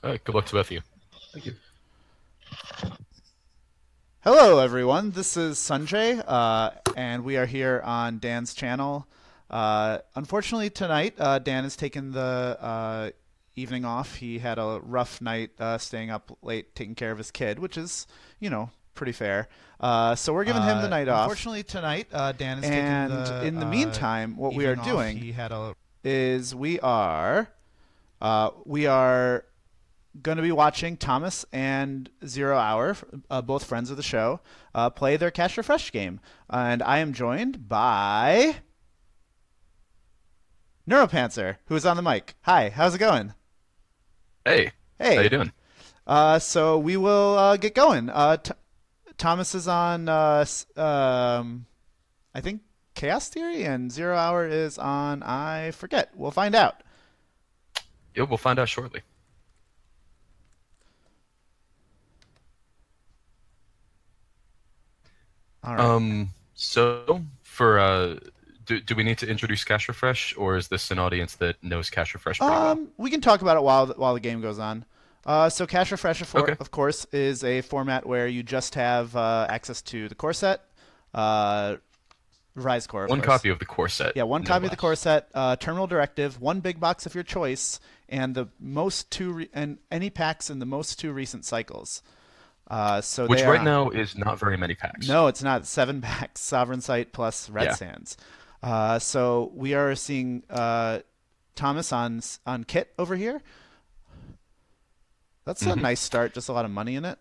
All right, good luck to both of you. Thank you. Hello, everyone. This is Sanjay, and we are here on Dan's channel. Unfortunately, tonight, Dan has taken the evening off. He had a rough night staying up late taking care of his kid, which is, pretty fair. So we're giving him the night off. Unfortunately, tonight, Dan has taken the in the meantime, what we are doing is we are going to be watching Thomas and Zero Hour, both friends of the show, play their Cash Refresh game. And I am joined by Neuropantser, who is on the mic. Hi, how's it going? Hey, Hey. how you doing? So we will get going. Thomas is on, I think, Chaos Theory, and Zero Hour is on, I forget. We'll find out. Yeah, we'll find out shortly. All right. So do we need to introduce Cash Refresh, or is this an audience that knows Cash Refresh pretty well? We can talk about it while the game goes on. So Cash Refresh, Okay. of course, is a format where you just have access to the core set, revised core, of One course. copy of the core set. Yeah, one no copy of the less. core set, terminal directive, one big box of your choice, and the most and any packs in the most two recent cycles. So Which they right are, now is not very many packs. no, it's not 7 packs, Sovereign Sight plus Red Yeah. Sands. So we are seeing Thomas on Kit over here. That's a nice start. Just a lot of money in it.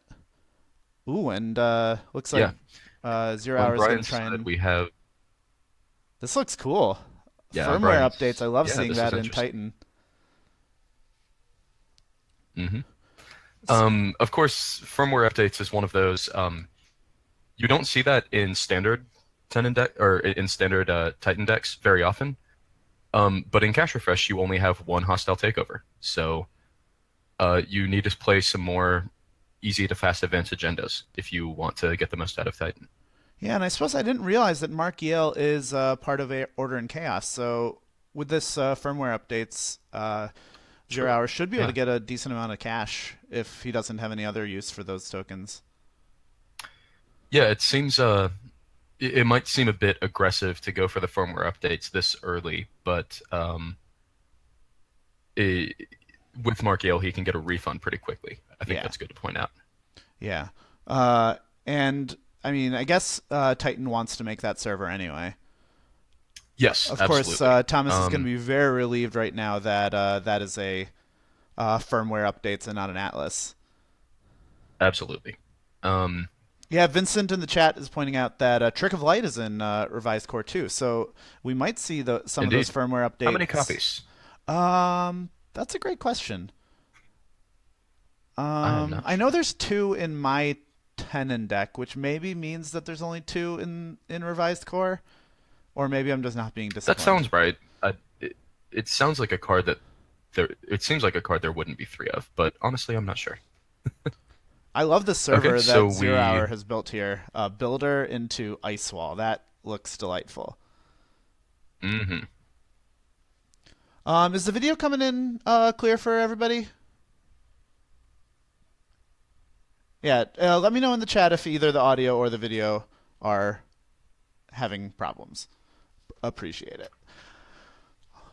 Ooh, and looks like Zero On Hour is going Brian's to try side, and. we have This looks cool. on Firmware Brian's- updates. I love yeah, seeing this that is in interesting. Titan. Of course, firmware updates is one of those. You don't see that in standard Titan deck or in standard Titan decks very often. But in Cash Refresh, you only have one hostile takeover, so you need to play some more easy to fast advance agendas if you want to get the most out of Titan. Yeah, and I suppose I didn't realize that Mark Yale is part of Order and Chaos. So with this firmware updates, Zero Hour should be able Yeah. to get a decent amount of cash if he doesn't have any other use for those tokens. Yeah, it seems it might seem a bit aggressive to go for the firmware updates this early, but with Mark Yale, he can get a refund pretty quickly. I think Yeah. that's good to point out. Yeah. And I mean, I guess Titan wants to make that server anyway. Yes, Of course, absolutely. Thomas is going to Um, be very relieved right now that that is a firmware updates and not an Atlas. Absolutely. Um, Yeah, Vincent in the chat is pointing out that Trick of Light is in revised core too, so we might see some of those Indeed. firmware updates. How many copies? That's a great question. I am not I sure. know there's 2 in my Tenon deck, which maybe means that there's only 2 in revised core, or maybe I'm just not being That disciplined. sounds right. It sounds like a card that there. It seems like a card there wouldn't be three of, but honestly, I'm not sure. I love the server Okay, so that Zero we. Hour has built here. Builder into Ice Wall. That looks delightful. hmm Is the video coming in clear for everybody? Yeah, let me know in the chat if either the audio or the video are having problems. Appreciate it.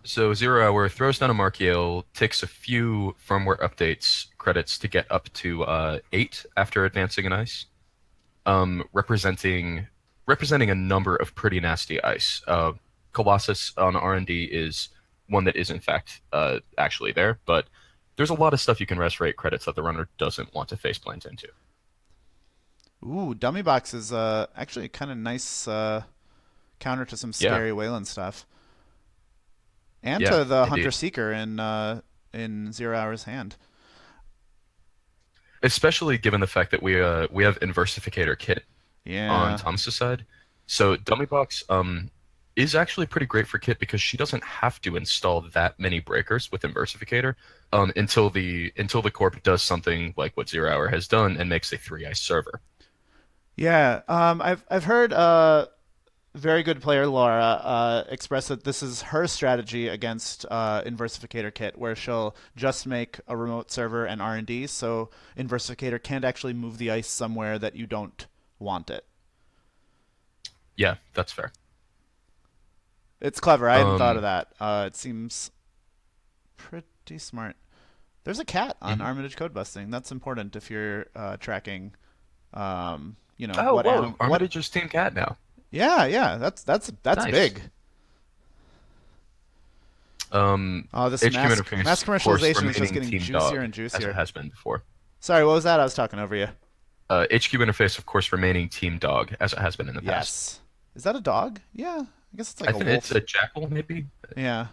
So Zero Hour throws down a Mark Yale, takes a few firmware updates credits to get up to 8 after advancing an ice, representing a number of pretty nasty ice. Colossus on R&D is one that is in fact actually there, but there's a lot of stuff you can rest rate credits that the runner doesn't want to face plant into. Ooh, Dummy Box is actually kind of nice counter to some Yeah, scary Wayland stuff. And yeah, to the Hunter indeed. Seeker in Zero Hour's hand. Especially given the fact that we have Inversificator Kit on Yeah. Thomas's side. So Dummy Box is actually pretty great for Kit because she doesn't have to install that many breakers with Inversificator until the corp does something like what Zero Hour has done and makes a 3 ice server. Yeah. I've heard very good player Laura expressed that this is her strategy against Inversificator Kit, where she'll just make a remote server and R&D, so Inversificator can't actually move the ice somewhere that you don't want it. Yeah, that's fair. It's clever. I hadn't thought of Um, that. It seems pretty smart. There's a cat on mhm. Armitage code busting. That's important if you're tracking, Oh, what whoa, animal, what. Armitage is Team Cat now. Yeah, yeah. That's Nice. big. Um, Oh, this HQ mass interface, of course, commercialization is just remaining getting Team juicier Dog, and as it juicier. has been before. Sorry, what was that? I was talking over you. HQ interface, of course, remaining Team Dog, as it has been in the past. Yes. Is that a dog? Yeah, I guess it's like I a think it's wolf. a jackal, maybe. Yeah.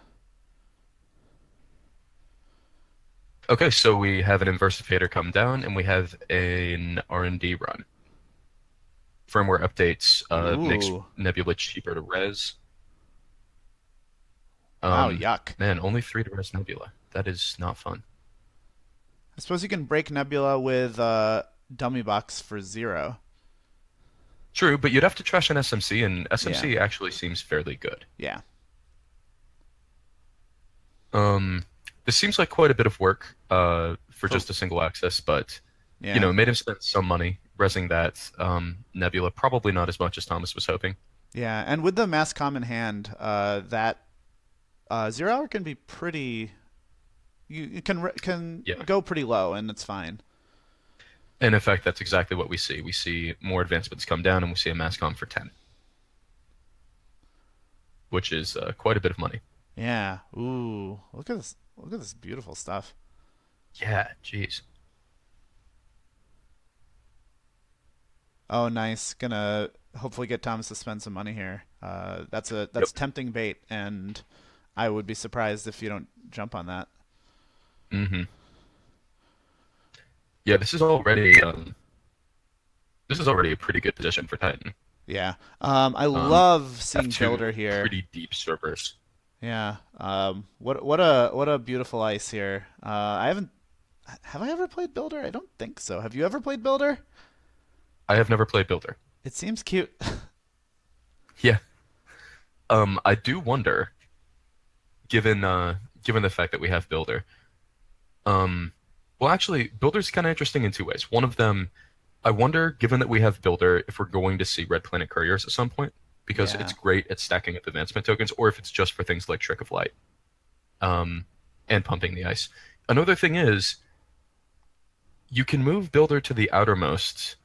Okay, so we have an inversificator come down, and we have an R&D run. Firmware updates makes Ooh. Nebula cheaper to res. Wow, yuck. Man, only 3 to res Nebula. That is not fun. I suppose you can break Nebula with dummy box for 0. True, but you'd have to trash an SMC, and Yeah. SMC actually seems fairly good. Yeah. Um, this seems like quite a bit of work for For just a single access, but yeah. it made him spend some money resing that Nebula. Probably not as much as Thomas was hoping. Yeah, and with the mass comm in hand, that 0 hour can be pretty. You can Yeah, go pretty low, and it's fine. and in fact, that's exactly what we see. We see more advancements come down, and we see a mass comm for 10, which is quite a bit of money. Yeah. Ooh, look at this! Look at this beautiful stuff. Yeah, jeez. Oh, nice. Gonna hopefully get Thomas to spend some money here. Yep. That's tempting bait, and I would be surprised if you don't jump on that. hmm Yeah, this is already a pretty good position for Titan. Yeah. I Um, love have seeing two Builder here. pretty deep servers. Yeah. What a beautiful ice here. I haven't have I ever played Builder? I don't think so. Have you ever played Builder? I have never played Builder. It seems cute. Yeah. I do wonder, given the fact that we have Builder. Um, well, actually, Builder's kind of interesting in two ways. One of them, I wonder, given that we have Builder, if we're going to see Red Planet Couriers at some point, because Yeah. it's great at stacking up advancement tokens, or if it's just for things like Trick of Light, um, and pumping the ice. Another thing is, you can move Builder to the outermost,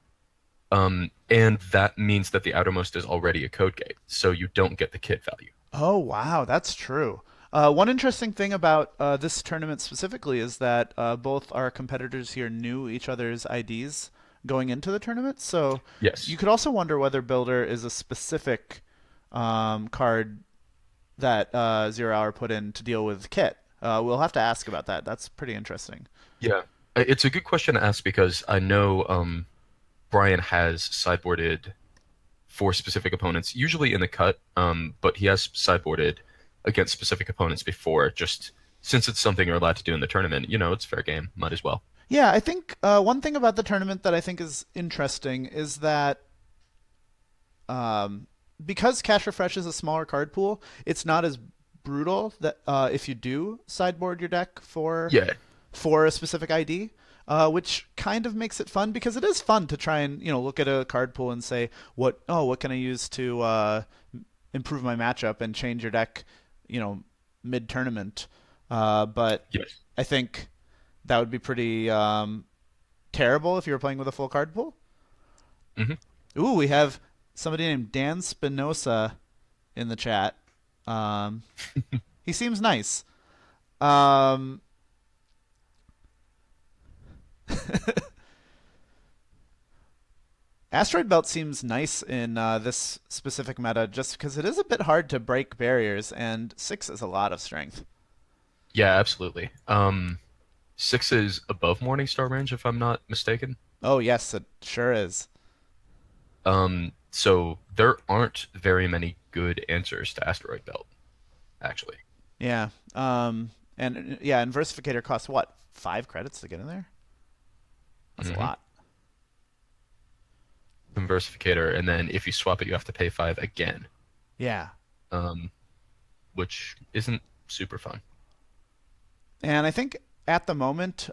and that means that the outermost is already a code gate, so you don't get the kit value. Oh, wow, that's true. One interesting thing about this tournament specifically is that both our competitors here knew each other's IDs going into the tournament. So you Yes. could also wonder whether Builder is a specific card that 0 hour put in to deal with Kit. We'll have to ask about that. That's pretty interesting. Yeah. It's a good question to ask because I know Brian has sideboarded for specific opponents, usually in the cut, but he has sideboarded against specific opponents before, just since it's something you're allowed to do in the tournament, it's fair game, might as well. Yeah, I think one thing about the tournament that I think is interesting is that um, because Cash Refresh is a smaller card pool, it's not as brutal that if you do sideboard your deck Yeah. for a specific ID, which kind of makes it fun because it is fun to try and look at a card pool and say what can I use to improve my matchup and change your deck, mid tournament. But Yes. I think that would be pretty terrible if you were playing with a full card pool. hmm Ooh, we have somebody named Dan Spinoza in the chat. Um, he seems nice. Um, Asteroid Belt seems nice in this specific meta just because it is a bit hard to break barriers, and 6 is a lot of strength. Yeah, absolutely. 6 is above Morningstar range, if I'm not mistaken. Oh, yes, it sure is. So there aren't very many good answers to Asteroid Belt, actually. Yeah. And yeah, Inversificator costs what? 5 credits to get in there? That's a hmm lot. Inversificator, and then if you swap it, you have to pay 5 again. Yeah. um, which isn't super fun. And I think at the moment,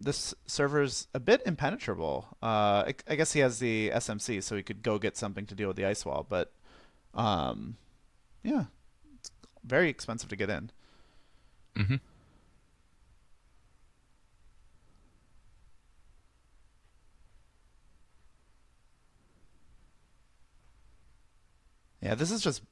this server's a bit impenetrable. I guess he has the SMC, so he could go get something to deal with the ice wall. But um, yeah, very expensive to get in. Hmm. Yeah, this is just.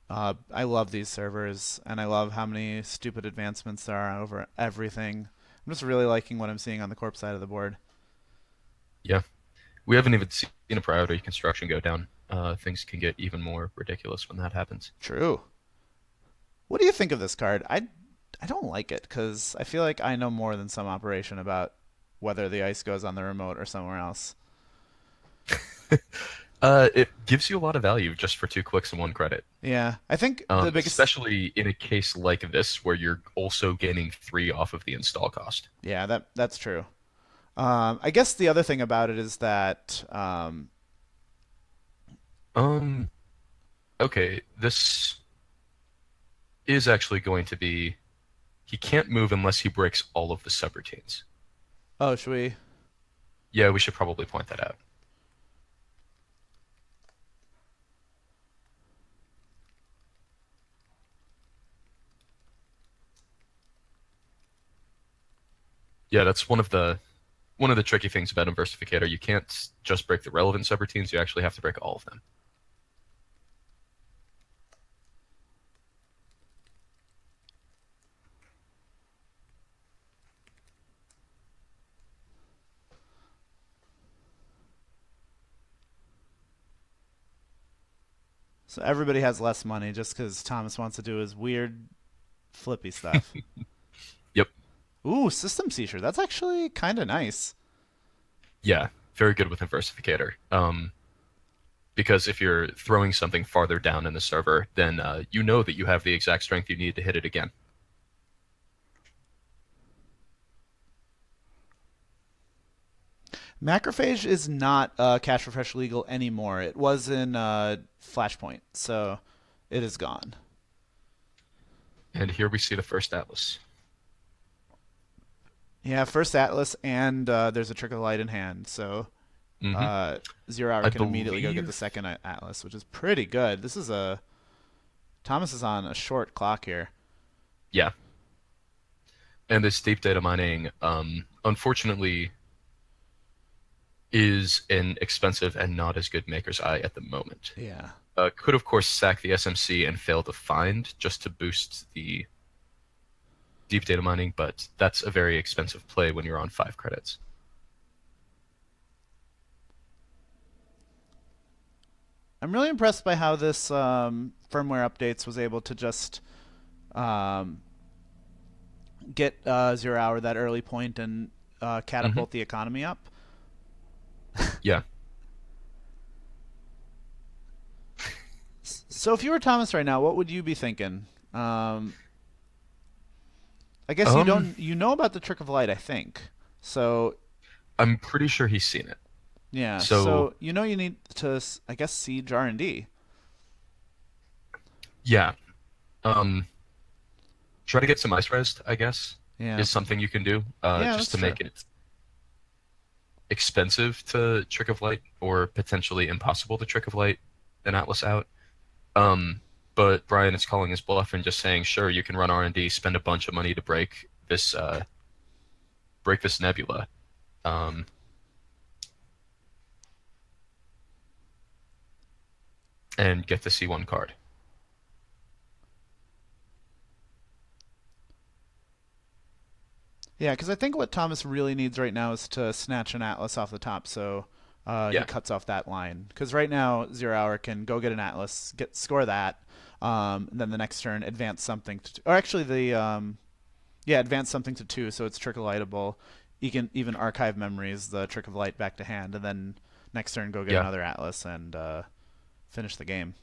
I love these servers, and I love how many stupid advancements there are over everything. I'm just really liking what I'm seeing on the corp side of the board. Yeah, we haven't even seen a priority construction go down. Things can get even more ridiculous when that happens. True. What do you think of this card? I don't like it because I feel like I know more than some operation about whether the ice goes on the remote or somewhere else. It gives you a lot of value just for 2 clicks and 1 credit. Yeah, I think the biggest. Especially in a case like this where you're also gaining 3 off of the install cost. Yeah, that's true. I guess the other thing about it is that Um, okay, this is actually going to be he can't move unless he breaks all of the subroutines. oh, should we? Yeah, we should probably point that out. Yeah, that's one of the tricky things about Inversificator. You can't just break the relevant subroutines, you actually have to break all of them. So everybody has less money just because Thomas wants to do his weird flippy stuff. Yep. Ooh, system seizure. That's actually kind of nice. Yeah, very good with Inversificator. Because if you're throwing something farther down in the server, then you know that you have the exact strength you need to hit it again. Macrophage is not cache refresh legal anymore. It was in Flashpoint, so it is gone. And here we see the first Atlas. Yeah, first Atlas, and there's a Trick of the Light in hand, so Hmm. uh, Zero Hour I can immediately go get the believe, second Atlas, which is pretty good. This is a Thomas is on a short clock here. yeah. And this deep data mining, unfortunately, is an expensive and not as good maker's eye at the moment. Yeah. Could, of course, sack the SMC and fail to find just to boost the deep data mining, but that's a very expensive play when you're on 5 credits. I'm really impressed by how this firmware updates was able to just um, get Zero Hour that early point and Hmm. catapult the economy up. Yeah. So if you were Thomas right now, what would you be thinking? I guess Um, you know about the Trick of Light, I think. So I'm pretty sure he's seen it. yeah, So, so you know you need to I guess siege R&D. yeah. Um, try to get some ice rest, I guess, Yeah. is something you can do, Yeah, just that's to true. make it expensive to Trick of Light or potentially impossible to Trick of Light an Atlas out. Um, but Brian is calling his bluff and just saying, sure, you can run R&D, spend a bunch of money to break this nebula, um, and get the C1 card. Yeah, because I think what Thomas really needs right now is to snatch an Atlas off the top, so he Yeah, cuts off that line. Because right now, Zero Hour can go get an Atlas, get score that, and then the next turn advance something to, or actually the yeah, advance something to 2, so it's trickle lightable. You can even archive memories, the Trick of Light back to hand, and then next turn go get yeah. another Atlas and finish the game.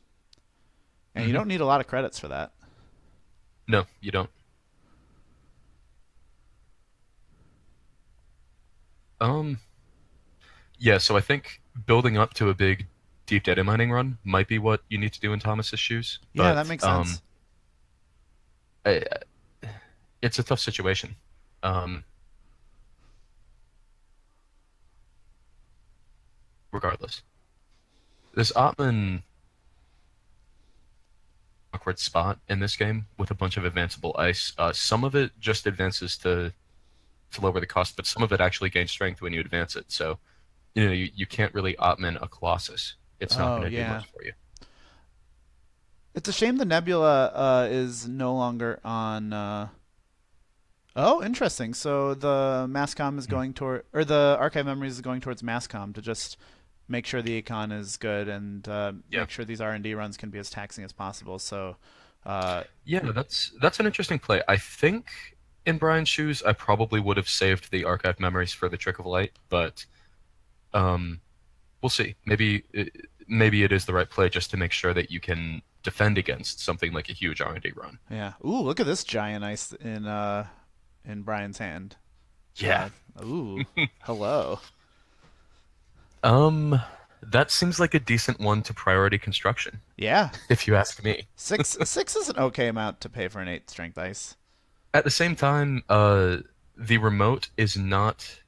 And you Hmm. don't need a lot of credits for that. No, you don't. Um, yeah, so I think building up to a big deep data mining run might be what you need to do in Thomas's shoes, Yeah, that but makes sense. I, it's a tough situation. Um, Regardless, this Ottman awkward spot in this game with a bunch of advanceable ice. Some of it just advances to lower the cost, but some of it actually gains strength when you advance it. So you can't really Ottman a Colossus. It's not Oh going to do yeah, much for you. it's a shame the Nebula is no longer on. Oh, interesting. So the Masscom is Mm. going toward, or the archive memories is going towards Masscom to just make sure the econ is good and Yeah. make sure these R&D runs can be as taxing as possible. So, uh, Yeah, that's an interesting play. I think in Brian's shoes, I probably would have saved the archive memories for the Trick of Light, but um, we'll see. Maybe it is the right play just to make sure that you can defend against something like a huge R&D run. yeah. Ooh, look at this giant ice in Brian's hand. Yeah. Uh, ooh, hello. Um, that seems like a decent one to priority construction, Yeah, if you ask me. six is an okay amount to pay for an 8 strength ice. At the same time, the remote is not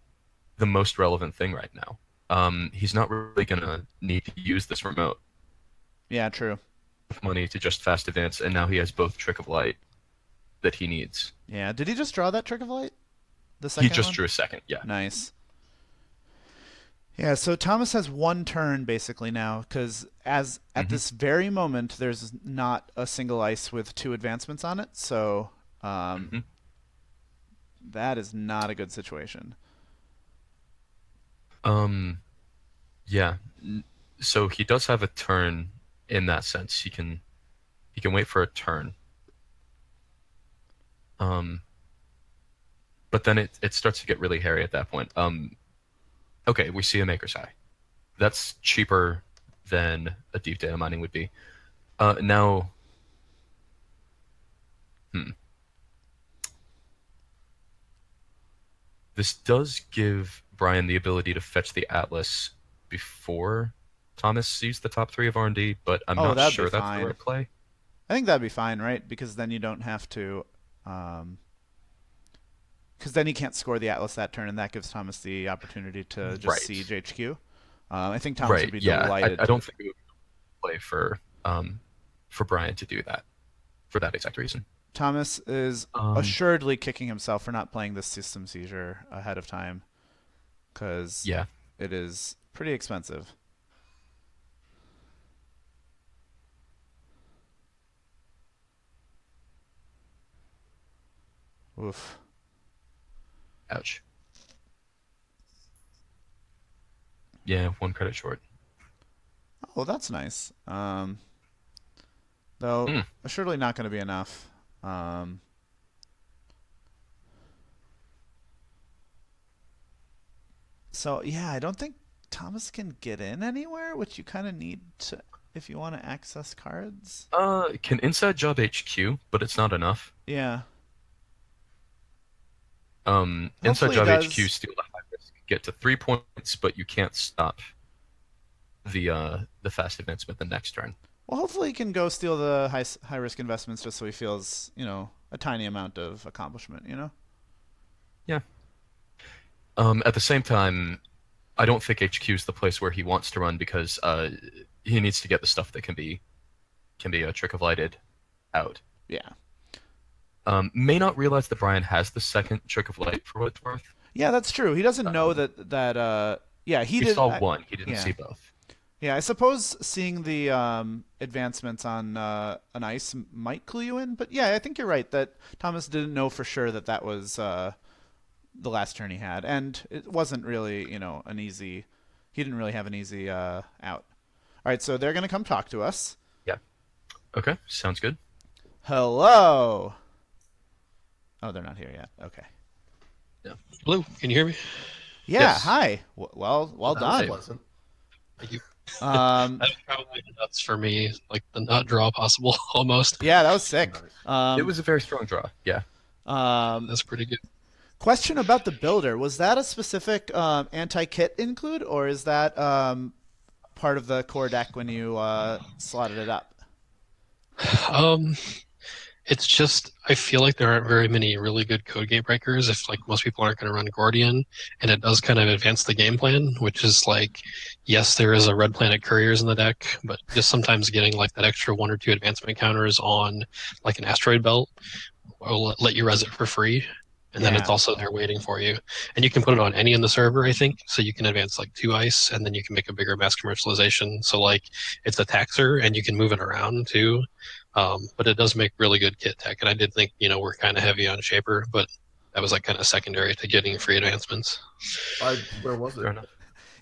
the most relevant thing right now. He's not really gonna need to use this remote Yeah, true. with money to just fast advance, and now he has both Trick of Light that he needs. Yeah, did he just draw that Trick of Light? The He second just one? drew a second, yeah. Nice. Yeah, so Thomas has one turn basically now because as at Hmm. this very moment there's not a single ice with 2 advancements on it, so um, Hmm. that is not a good situation. Um, yeah. So he does have a turn in that sense. He can wait for a turn. Um, but then it starts to get really hairy at that point. Okay, we see a Maker's High. That's cheaper than a deep data mining would be. Now, hmm, this does give Brian the ability to fetch the Atlas before Thomas sees the top three of R&D, but I'm Oh, not that'd be sure that's the fine. right play. I think that'd be fine, right? Because then you don't have to um, because then he can't score the Atlas that turn, and that gives Thomas the opportunity to just Right. siege HQ. I think Thomas would Right. be Yeah. I, delighted I to. don't think it would be a play for Brian to do that for that exact reason. Thomas is Um, assuredly kicking himself for not playing this system seizure ahead of time because yeah. it is pretty expensive. Oof. Ouch. Yeah, one credit short. Oh, that's nice. Though Mm. assuredly not going to be enough. Um, so yeah, I don't think Thomas can get in anywhere, which you kind of need to if you want to access cards. Can inside job HQ, but it's not enough. Yeah, Inside hopefully he job HQ does. steal the high risk, get to 3 points, but you can't stop the fast advancement the next turn. Well, hopefully he can go steal the high risk investments just so he feels a tiny amount of accomplishment. Yeah. At the same time, I don't think HQ is the place where he wants to run because he needs to get the stuff that can be a trick of lighted out. Yeah. May not realize that Brian has the second trick of light for what it's worth. Yeah, that's true. He doesn't know Um, that. Yeah, he he did. saw one. He didn't Yeah. see both. Yeah, I suppose seeing the advancements on an ice might clue you in, but yeah, I think you're right that Thomas didn't know for sure that that was the last turn he had, and it wasn't really, an easy. He didn't really have an easy out. All right, so they're gonna come talk to us. Yeah. Okay. Sounds good. Hello. Oh, they're not here yet. Okay. Yeah. Hello, can you hear me? Yeah. Yes. Hi. Well That was done. pleasant. Thank you. Um, That was probably nuts for me, like the not draw possible almost. yeah, that was sick. Nice. It was a very strong draw. Yeah. Um, That's pretty good. Question about the builder. Was that a specific anti-kit include, or is that part of the core deck when you slotted it up? Um, it's just I feel like there aren't very many really good code gate breakers if like most people aren't going to run Guardian, and it does kind of advance the game plan, which is like, yes, there is a Red Planet Couriers in the deck, but just sometimes getting like that extra 1 or 2 advancement counters on like an asteroid belt will let you res it for free. And then it's Yeah. also there waiting for you. And you can put it on any in the server, I think. So you can advance like 2 ice, and then you can make a bigger mass commercialization. So like it's a taxer, and you can move it around too. But it does make really good kit tech. And I did think, we're kind of heavy on Shaper, but that was like kind of secondary to getting free advancements. Where was it? Fair enough.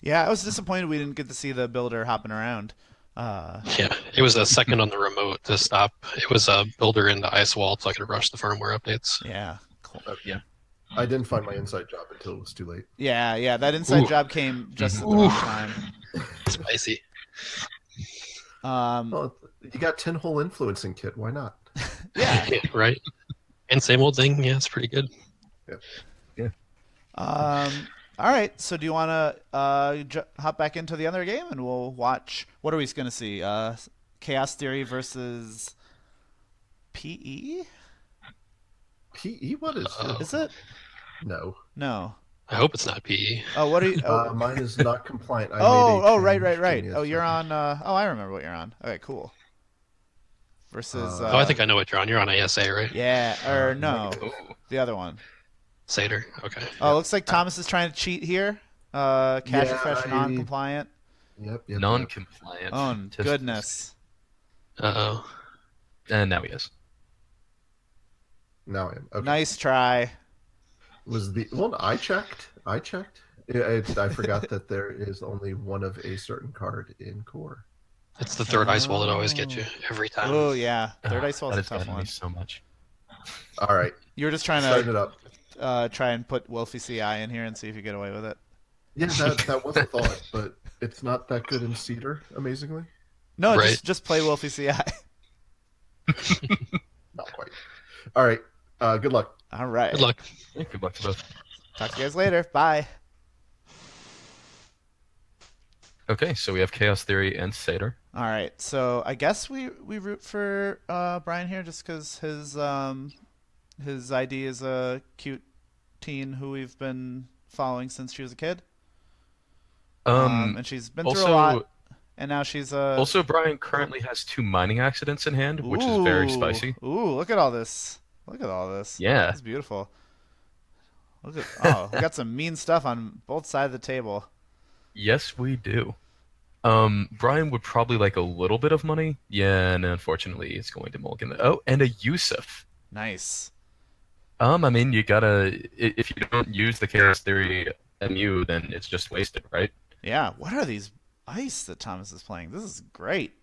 Yeah, I was disappointed we didn't get to see the builder hopping around. Yeah, it was a second on the remote to stop. It was a builder into Ice Wall, so I could rush the firmware updates. Yeah. Cool. Yeah. I didn't find my inside job until it was too late. Yeah, that inside Ooh. job came just at the wrong time. Spicy. Well, you got 10-hole influencing kit. Why not? Yeah. Yeah, right? And same old thing. Yeah, it's pretty good. All right. So do you want to hop back into the other game and we'll watch? What are we going to see? Chaos Theory versus PE? PE? What is it? Is it? No. No. I hope it's not PE. Oh, what are you? Oh, Mine is not compliant. I made a right. change Oh, you're yesterday. on. I remember what you're on. Okay, cool. Versus. Oh, I think I know what you're on. You're on ASA, right? Yeah, or no, Ooh. the other one. Seder. Okay. Oh, looks like Thomas is trying to cheat here. Cash Yeah, refresh non-compliant. Yep. Non-compliant. Oh Tisk- goodness. Uh-oh. And now he is. Now I am. Okay. Nice try. I checked. I forgot that there is only one of a certain card in core. It's the third ice wall that always gets you every time. Oh yeah, third ice wall's That a has tough gotten me one. so much. All right. You were just trying Starting it to up. try and put Wolfie CI in here and see if you get away with it. Yeah, that was a thought, but it's not that good in Cedar, amazingly. No, Right. just play Wolfie CI. Not quite. All right. Good luck. All right. Good luck. Yeah, good luck to both. Talk to you guys later. Bye. Okay, so we have Chaos Theory and Seder. All right. So I guess we root for Brian here just because his ID is a cute teen who we've been following since she was a kid. And she's been through a lot. And now she's Also, Brian currently has 2 mining accidents in hand, which is very spicy. Ooh, look at all this. Look at all this. Yeah. It's beautiful. We got some mean stuff on both sides of the table. Yes, we do. Brian would probably like a little bit of money. Yeah, and unfortunately, it's going to mulligan. Oh, and a Yusuf. Nice. I mean, you gotta. If you don't use the Chaos Theory MU, then it's just wasted, right? Yeah. What are these ice that Thomas is playing? This is great.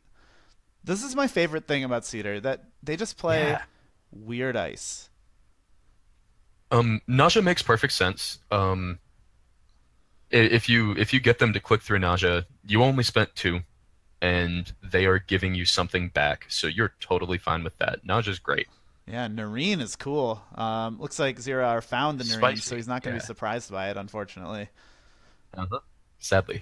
This is my favorite thing about Cedar, that they just play Yeah. weird ice. Nausea makes perfect sense. If you get them to click through Nausea, you only spent 2, and they are giving you something back, so you're totally fine with that. Nausea's great. Yeah, Noreen is cool. Looks like Zero Hour found the Noreen, Spicy, so he's not going to yeah. be surprised by it, unfortunately. Sadly.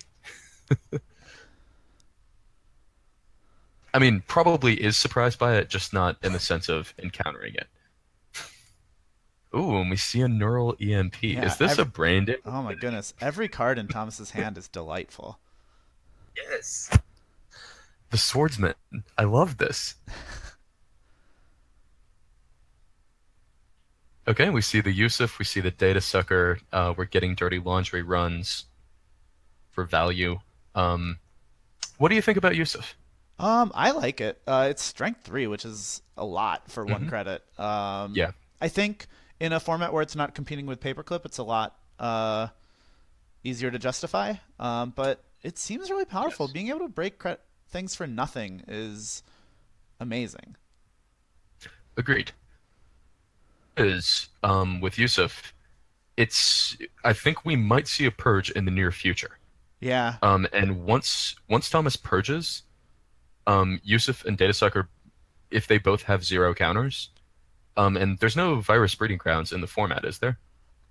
I mean, probably is surprised by it, just not in the sense of encountering it. Ooh, and we see a neural EMP. Yeah, Is this a brain damage? Oh my goodness. Every card in Thomas's hand is delightful. Yes. The swordsman. I love this. Okay, we see the Yusuf, we see the data sucker. We're getting dirty laundry runs for value. What do you think about Yusuf? I like it. It's strength 3, which is a lot for 1 credit. Yeah. I think in a format where it's not competing with Paperclip, it's a lot easier to justify. But it seems really powerful. Yes. Being able to break things for nothing is amazing. Agreed. Is with Yusuf, I think we might see a purge in the near future. Yeah. And once Thomas purges, Yusuf and Datasucker, if they both have 0 counters, and there's no virus breeding grounds in the format, is there?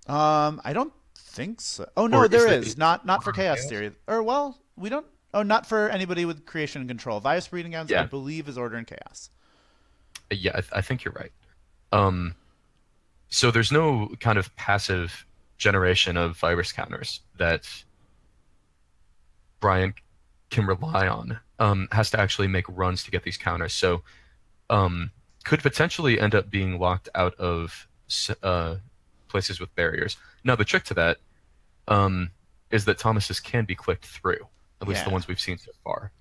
I don't think so. Oh no, Or there is is. it- Not for Chaos Theory. Or well, we don't. Oh, not for anybody with creation and control. Virus breeding grounds, I Yeah. believe, is order and chaos. Yeah, I think you're right. So there's no kind of passive generation of virus counters that Brian can rely on. Has to actually make runs to get these counters. So could potentially end up being locked out of places with barriers. Now, the trick to that is that Thomas's can be clicked through, at least the ones we've seen so far.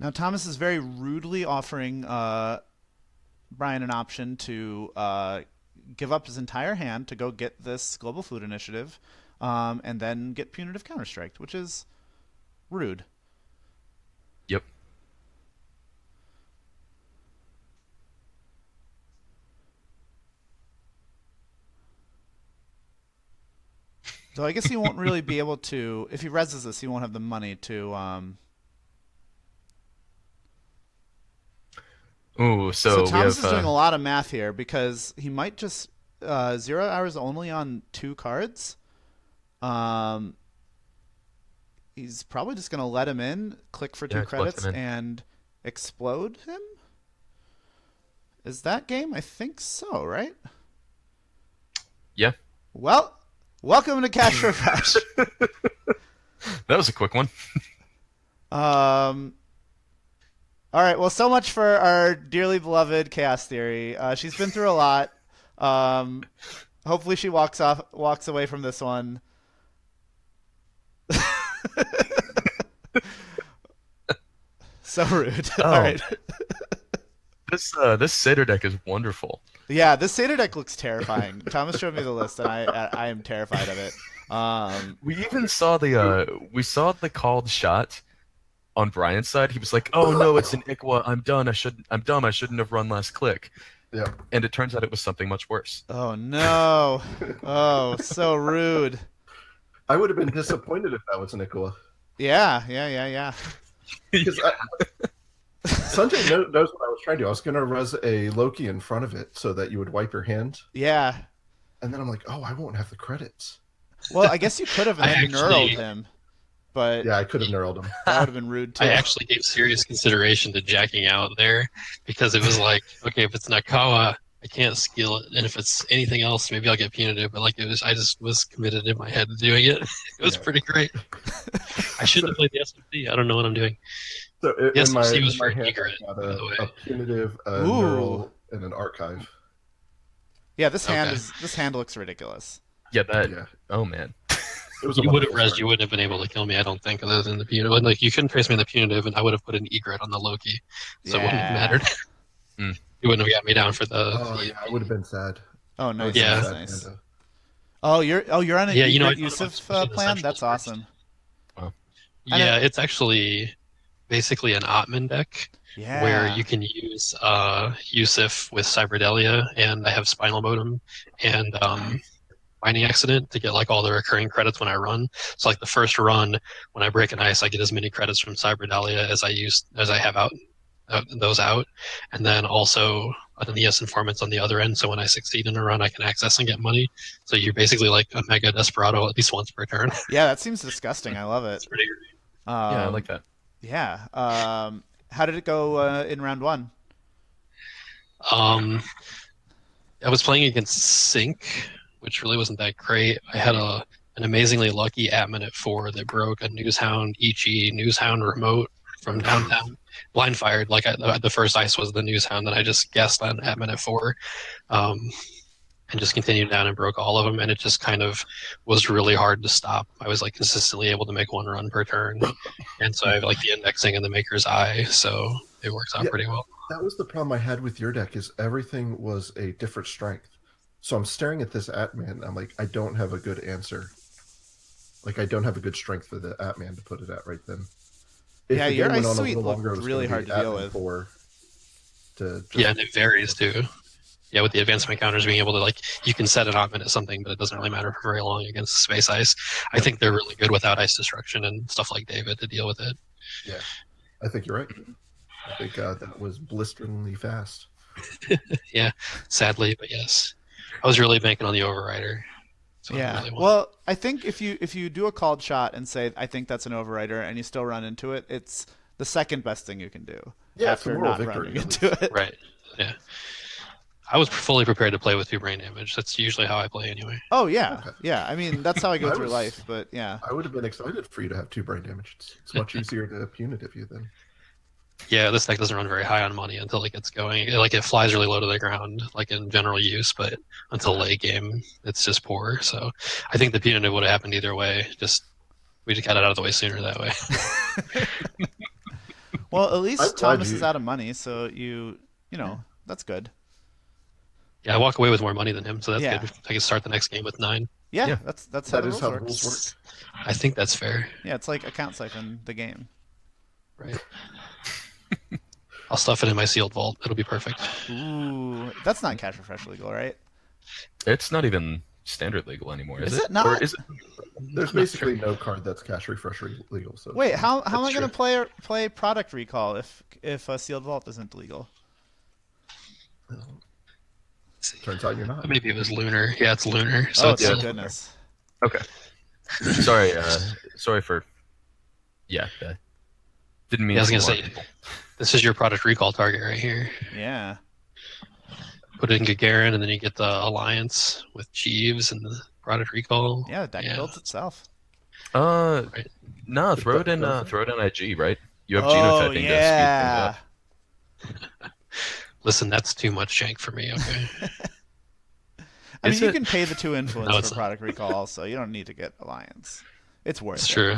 Now, Thomas is very rudely offering Brian an option to give up his entire hand to go get this Global Food Initiative and then get Punitive Counterstrike, which is rude. Yep. So I guess he won't really be able to, if he reses this, he won't have the money to... Ooh, So we Thomas have is doing a lot of math here because he might just 0 hours only on 2 cards. He's probably just going to let him in, click for 2 credits, and explode him? Is that game? I think so, right? Yeah. Well, welcome to Cash Refresh. That was a quick one. All right. Well, so much for our dearly beloved Chaos Theory. She's been through a lot. Hopefully, she walks away from this one. So rude. Oh. All right. This Seder deck is wonderful. Yeah, this Seder deck looks terrifying. Thomas showed me the list, and I am terrified of it. We even saw the called shot on Brian's side. He was like, "Oh no, it's an Ikwa. I'm done. I'm dumb. I shouldn't have run last click." Yeah. And it turns out it was something much worse. Oh no! Oh, so rude. I would have been disappointed if that was an Ikoa. Yeah. Because Sanjay knows what I was trying to do. I was going to res a Loki in front of it so that you would wipe your hand. Yeah. And then I'm like, oh, I won't have the credits. Well, I guess you could have knurled him. But yeah, I could have knurled him. That would have been rude too. I actually gave serious consideration to jacking out there because it was like, okay, if it's Nakawa, I can't skill it, and if it's anything else, maybe I'll get punitive. But like I just was committed in my head to doing it. It was pretty great. I shouldn't have played the SMC. I don't know what I'm doing. So The SMC was for hand, Egret, I got by the way. a punitive, a knurl, and an archive. Yeah, this hand looks ridiculous. Yeah, Yeah. Oh man. It was You would have rezzed, you wouldn't have been able to kill me, I don't think, other than the punitive. Like, you couldn't trace me in the punitive, and I would have put an egret on the Loki, so it wouldn't have mattered. Mm. You wouldn't have got me down for the. Oh yeah, I would have been sad. Oh, nice. Yeah. Nice. Oh, you're on an Egret Yusuf plan? That's awesome. Wow. Yeah, it's actually basically an Otman deck where you can use Yusuf with Cyberdelia, and I have Spinal Modem and Mining Accident to get like all the recurring credits when I run. So like the first run, when I break an ice, I get as many credits from Cyberdelia as I have out. Those out, and then also an ES Informants on the other end, so when I succeed in a run I can access and get money. So you're basically like a mega desperado at least once per turn. Yeah, that seems disgusting. I love it. It's pretty great. Yeah, I like that. Yeah. How did it go in round 1? I was playing against Sync, which really wasn't that great. I had an amazingly lucky Atman at 4 that broke a Newshound Ichi Newshound remote from downtown. Blind fired, like the first ice was the Newshound, and I just guessed on Atman at 4, and just continued down and broke all of them, and it just kind of was really hard to stop. I was like consistently able to make 1 run per turn, and so I have like the indexing and the Maker's Eye, so it works out pretty well. That was the problem I had with your deck, is everything was a different strength. So I'm staring at this Atman, I'm like, I don't have a good answer. Like, I don't have a good strength for the Atman to put it at right then. If Yeah, the your game went Ice on a Suite little looked longer, it was really gonna be hard to deal Atman with. Yeah, and it varies too. Yeah, with the advancement counters being able to, like, you can set an Otman at something, but it doesn't really matter for very long against space ice. I think they're really good without ice destruction and stuff like David to deal with it. Yeah, I think you're right. I think that was blisteringly fast. Yeah, sadly, but yes. I was really banking on the Overrider. So I don't Yeah. really want. Well, I think if you do a called shot and say I think that's an overwriter and you still run into it, it's the second best thing you can do Yeah, it's a after moral not victory, running at into least. it. Right. Yeah. I was fully prepared to play with 2 brain damage. That's usually how I play anyway. Oh yeah, Okay. yeah. I mean that's how I go I through was life. But yeah, I would have been excited for you to have 2 brain damage. It's much easier to punitive you then. Yeah, this deck doesn't run very high on money until it gets going. Like it flies really low to the ground, like in general use, but until late game, it's just poor. So I think the punitive would have happened either way. We just got it out of the way sooner that way. well at I'm least glad Thomas is you. out of money, so you know that's good. Yeah, I walk away with more money than him, so that's Yeah. good. I can start the next game with 9. Yeah, Yeah. that's how That the is rules how the work. rules work. I think that's fair. Yeah, it's like account siphon the game. Right. I'll stuff it in my sealed vault. It'll be perfect. Ooh, that's not cash refresh legal, right? It's not even standard legal anymore, is Is it? it not? Or is it? There's I'm not basically sure. no card that's cash refresh legal. So Wait, how am That's I going true. to play product recall if a sealed vault isn't legal? Let's see. turns out you're not. Maybe it was lunar. Yeah, it's lunar. So Oh, it's thank yeah. goodness. Okay. Sorry. Sorry for. Yeah. Didn't mean Yeah, I was to gonna alarm say, people. this is your product recall target right here. Yeah. Put it in Gagarin, and then you get the alliance with Jeeves and the product recall. Yeah, the deck Yeah. builds itself. Right. No, If throw it that in. does it. Throw it in IG, right? You have Oh genotyping yeah. to speed things up. Listen, that's too much jank for me. Okay. I mean, Is you it? can pay the 2 influence No, for it's not. product recall, so you don't need to get alliance. It's worth It's it. true.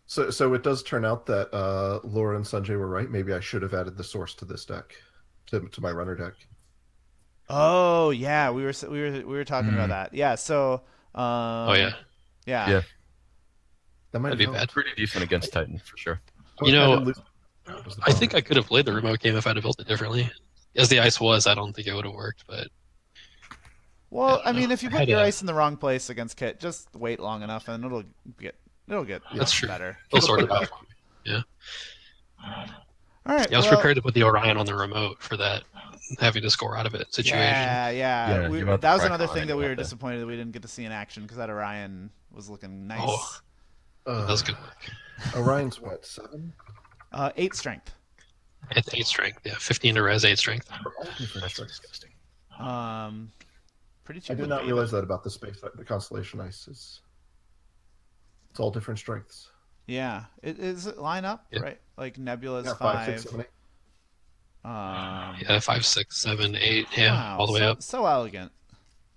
So it does turn out that Laura and Sanjay were right. Maybe I should have added the source to this deck, to my runner deck. Oh yeah, we were talking about that. Yeah, so Oh yeah. yeah. Yeah. That might That'd be help. bad. Pretty decent against Titan for sure. You know, I didn't lose- was the I think I problem. could have played the remote game if I'd have built it differently. As the ice was, I don't think it would have worked, but Well, Yeah, I mean, if you I put had your a- ice in the wrong place against Kit, just wait long enough and it'll get That's true. better. we'll sort it It'll out. Yeah. All right. Yeah, I was well, prepared to put the Orion on the remote for that having to score out of it situation. Yeah. Yeah, you want the That was crack another on thing it, that you we were want the- disappointed that we didn't get to see in action because that Orion was looking nice. Oh. That's good. Orion's what, 7? 8 strength. It's 8 strength. Yeah, 15 to res, 8 strength. For all different That's strengths. disgusting. Pretty cheap. I did with not beta. realize that about the space, the constellation ice is. It's all different strengths. Yeah. Is it line up Yeah. right? Like Nebula's Yeah, 5. 5, 6, 7, 8. Yeah, 5, 6, 7, 8. Yeah, Wow, all the way up. So elegant.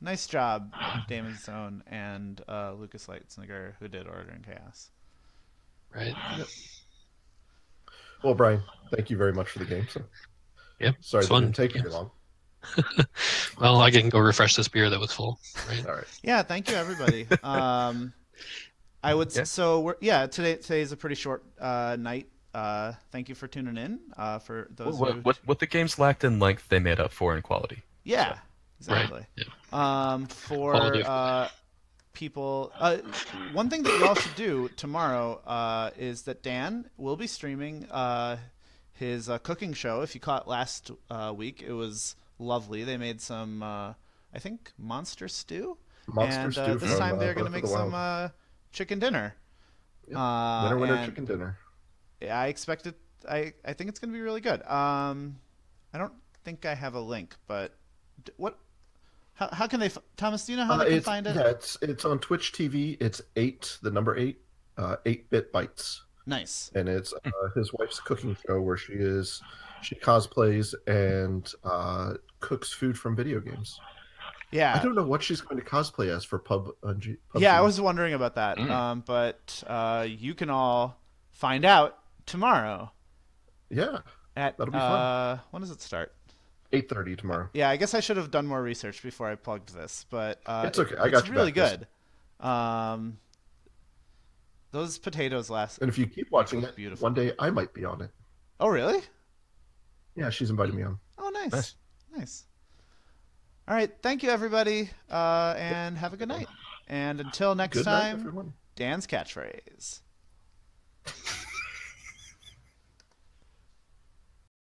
Nice job, Damon Zone and Lucas Lightsniger, who did Order and Chaos. Right. Well, Brian, thank you very much for the game. So. Yep. Sorry, it's that fun. didn't take Yeah. very long. Well, I can go refresh this beer that was full. Right. All right. Yeah, thank you everybody. I would Yeah. so we're today's a pretty short night. Thank you for tuning in. For those who What the games lacked in length, they made up for in quality. yeah, exactly. Yeah. For Quality of- people, one thing that you all should do tomorrow is that Dan will be streaming his cooking show. If you caught last week, it was lovely. They made some, I think, monster stew. Monster And stew this from, time they're going to Breath make of the some chicken dinner. Yep. Winner, and chicken dinner. I expect it. I think it's going to be really good. I don't think I have a link, but what? How can they? Thomas, do you know how they can find it? Yeah, it's on Twitch TV. It's 8, the number 8, 8-bit bytes, Nice. and it's his wife's cooking show where she cosplays and cooks food from video games. Yeah. I don't know what she's going to cosplay as for PUBG. Yeah, I was wondering about that. But you can all find out tomorrow Yeah, at That'll be fun. when does it start? 8:30 tomorrow. Yeah, I guess I should have done more research before I plugged this, but It's okay. I got it's you really back. good. Those potatoes last. And if you keep watching it, Beautiful. one day I might be on it. Oh, really? Yeah, she's invited me on. Oh, nice. Nice. Nice. All right. Thank you, everybody, and have a good night. And until next Good night, time, everyone. Dan's catchphrase.